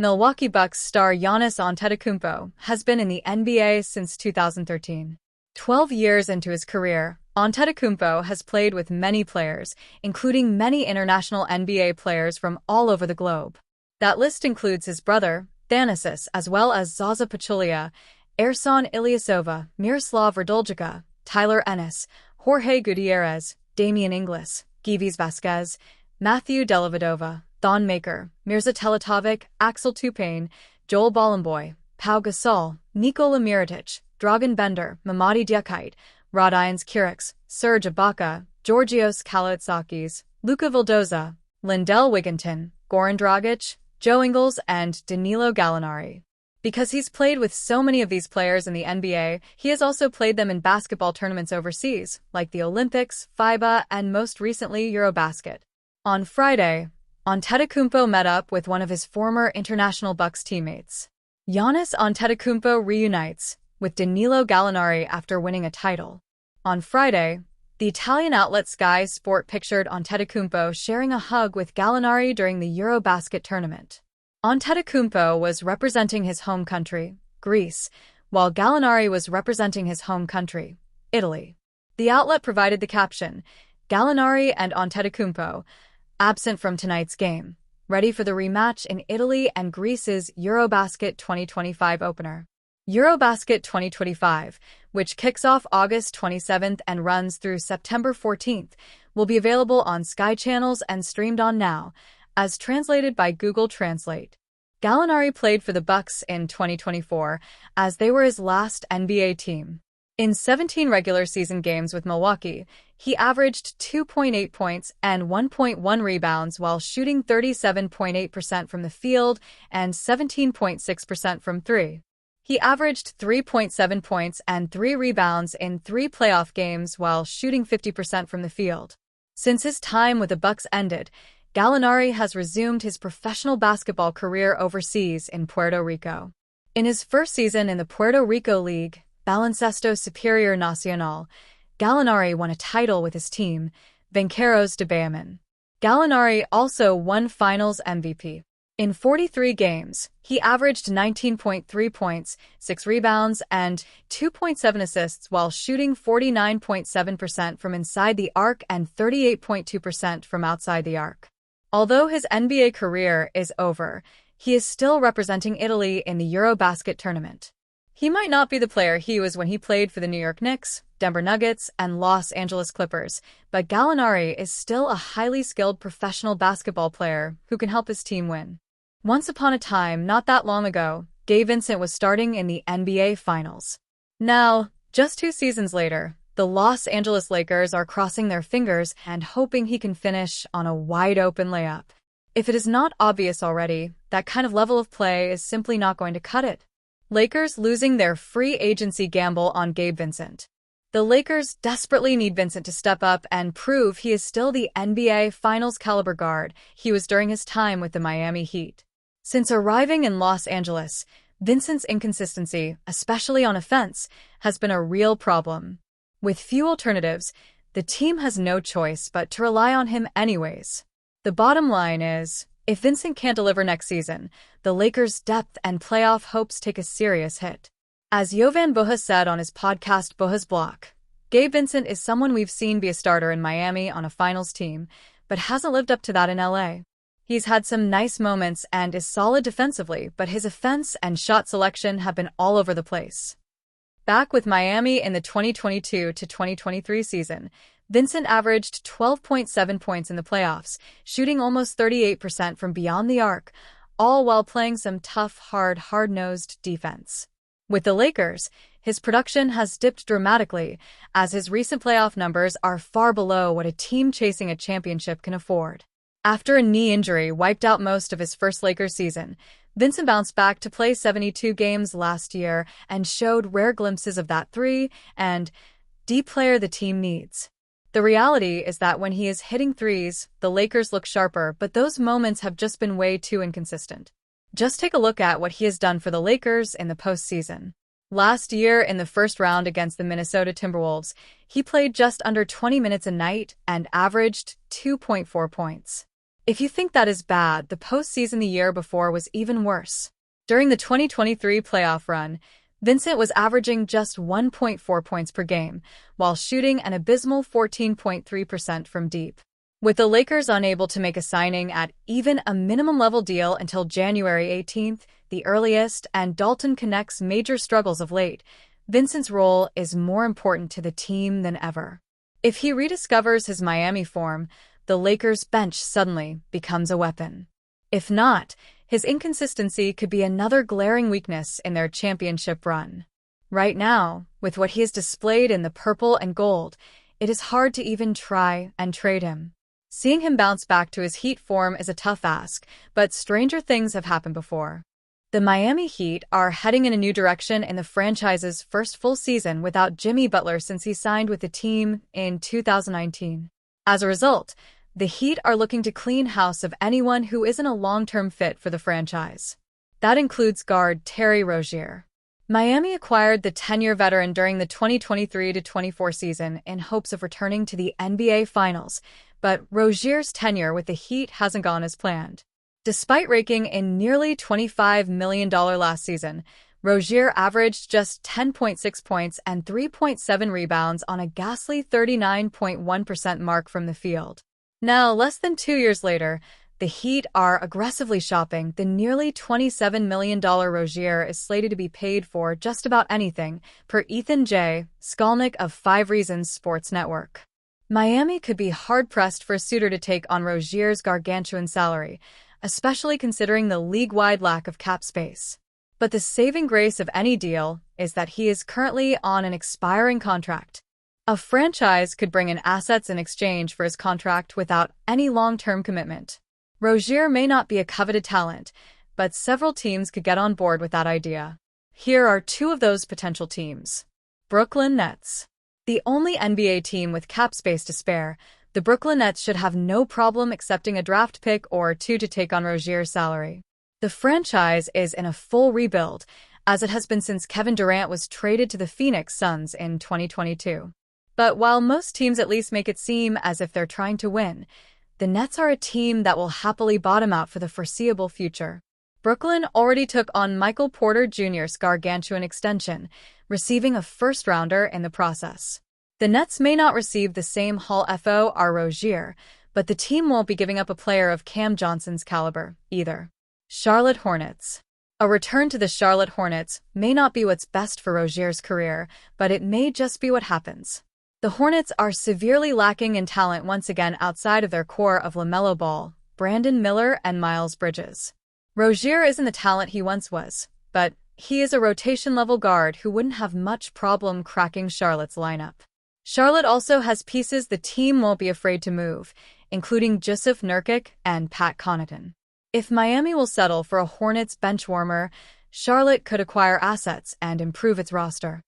Milwaukee Bucks star Giannis Antetokounmpo has been in the NBA since 2013. 12 years into his career, Antetokounmpo has played with many players, including many international NBA players from all over the globe. That list includes his brother, Thanasis, as well as Zaza Pachulia, Ersan Ilyasova, Miroslav Raduljic, Tyler Ennis, Jorge Gutierrez, Damian Inglis, Givez Vasquez, Matthew Dellavedova, Thon Maker, Mirza Teletovic, Axel Tupain, Joel Bolomboy, Pau Gasol, Nikola Mirotic, Dragan Bender, Mamadi Diakite, Rodions Kurucs, Serge Ibaka, Georgios Kalaitzakis, Luka Vildoza, Lindell Wigginton, Goran Dragic, Joe Ingles, and Danilo Gallinari. Because he's played with so many of these players in the NBA, he has also played them in basketball tournaments overseas, like the Olympics, FIBA, and most recently Eurobasket. On Friday, Antetokounmpo met up with one of his former international Bucks teammates. Giannis Antetokounmpo reunites with Danilo Gallinari after winning a title. On Friday, the Italian outlet Sky Sport pictured Antetokounmpo sharing a hug with Gallinari during the Eurobasket tournament. Antetokounmpo was representing his home country, Greece, while Gallinari was representing his home country, Italy. The outlet provided the caption, "Gallinari and Antetokounmpo, absent from tonight's game, ready for the rematch in Italy and Greece's Eurobasket 2025 opener." Eurobasket 2025, which kicks off August 27th and runs through September 14th, will be available on Sky channels and streamed on Now, as translated by Google Translate. Gallinari played for the Bucks in 2024, as they were his last NBA team. In 17 regular season games with Milwaukee, he averaged 2.8 points and 1.1 rebounds while shooting 37.8% from the field and 17.6% from three. He averaged 3.7 points and 3 rebounds in 3 playoff games while shooting 50% from the field. Since his time with the Bucks ended, Gallinari has resumed his professional basketball career overseas in Puerto Rico. In his first season in the Puerto Rico League, Baloncesto Superior Nacional, Gallinari won a title with his team, Vaqueros de Bayamón. Gallinari also won Finals MVP. In 43 games, he averaged 19.3 points, 6 rebounds, and 2.7 assists while shooting 49.7% from inside the arc and 38.2% from outside the arc. Although his NBA career is over, he is still representing Italy in the Eurobasket tournament. He might not be the player he was when he played for the New York Knicks, Denver Nuggets, and Los Angeles Clippers, but Gallinari is still a highly skilled professional basketball player who can help his team win. Once upon a time, not that long ago, Gabe Vincent was starting in the NBA Finals. Now, just 2 seasons later, the Los Angeles Lakers are crossing their fingers and hoping he can finish on a wide-open layup. If it is not obvious already, that kind of level of play is simply not going to cut it. Lakers losing their free agency gamble on Gabe Vincent. The Lakers desperately need Vincent to step up and prove he is still the NBA Finals caliber guard he was during his time with the Miami Heat. Since arriving in Los Angeles, Vincent's inconsistency, especially on offense, has been a real problem. With few alternatives, the team has no choice but to rely on him anyways. The bottom line is, if Vincent can't deliver next season, the Lakers' depth and playoff hopes take a serious hit. As Jovan Buha said on his podcast Buha's Block, Gabe Vincent is someone we've seen be a starter in Miami on a finals team, but hasn't lived up to that in LA. He's had some nice moments and is solid defensively, but his offense and shot selection have been all over the place. Back with Miami in the 2022 to 2023 season, Vincent averaged 12.7 points in the playoffs, shooting almost 38% from beyond the arc, all while playing some tough, hard-nosed defense. With the Lakers, his production has dipped dramatically, as his recent playoff numbers are far below what a team chasing a championship can afford. After a knee injury wiped out most of his first Lakers season, Vincent bounced back to play 72 games last year and showed rare glimpses of that 3 and D player the team needs. The reality is that when he is hitting threes, the Lakers look sharper, but those moments have just been way too inconsistent. Just take a look at what he has done for the Lakers in the postseason. Last year, in the first round against the Minnesota Timberwolves, he played just under 20 minutes a night and averaged 2.4 points. If you think that is bad, the postseason the year before was even worse. During the 2023 playoff run, Vincent was averaging just 1.4 points per game, while shooting an abysmal 14.3% from deep. With the Lakers unable to make a signing at even a minimum-level deal until January 18th, the earliest, and Dalton Connect's major struggles of late, Vincent's role is more important to the team than ever. If he rediscovers his Miami form, the Lakers' bench suddenly becomes a weapon. If not, his inconsistency could be another glaring weakness in their championship run. Right now, with what he has displayed in the purple and gold, it is hard to even try and trade him. Seeing him bounce back to his Heat form is a tough ask, but stranger things have happened before. The Miami Heat are heading in a new direction in the franchise's first full season without Jimmy Butler since he signed with the team in 2019. As a result, the Heat are looking to clean house of anyone who isn't a long-term fit for the franchise. That includes guard Terry Rozier. Miami acquired the 10-year veteran during the 2023-24 season in hopes of returning to the NBA Finals, but Rozier's tenure with the Heat hasn't gone as planned. Despite raking in nearly $25 million last season, Rozier averaged just 10.6 points and 3.7 rebounds on a ghastly 39.1% mark from the field. Now, less than 2 years later, the Heat are aggressively shopping the nearly $27 million Rozier is slated to be paid for just about anything, per Ethan J. Skolnick of 5 Reasons Sports Network. Miami could be hard-pressed for a suitor to take on Rozier's gargantuan salary, especially considering the league-wide lack of cap space. But the saving grace of any deal is that he is currently on an expiring contract. A franchise could bring in assets in exchange for his contract without any long-term commitment. Rozier may not be a coveted talent, but several teams could get on board with that idea. Here are 2 of those potential teams. Brooklyn Nets. The only NBA team with cap space to spare, the Brooklyn Nets should have no problem accepting a draft pick or 2 to take on Rozier's salary. The franchise is in a full rebuild, as it has been since Kevin Durant was traded to the Phoenix Suns in 2022. But while most teams at least make it seem as if they're trying to win, the Nets are a team that will happily bottom out for the foreseeable future. Brooklyn already took on Michael Porter Jr.'s gargantuan extension, receiving a first-rounder in the process. The Nets may not receive the same haul for Rozier, but the team won't be giving up a player of Cam Johnson's caliber, either. Charlotte Hornets. A return to the Charlotte Hornets may not be what's best for Rozier's career, but it may just be what happens. The Hornets are severely lacking in talent once again outside of their core of LaMelo Ball, Brandon Miller, and Miles Bridges. Rozier isn't the talent he once was, but he is a rotation-level guard who wouldn't have much problem cracking Charlotte's lineup. Charlotte also has pieces the team won't be afraid to move, including Jusuf Nurkic and Pat Connaughton. If Miami will settle for a Hornets bench warmer, Charlotte could acquire assets and improve its roster.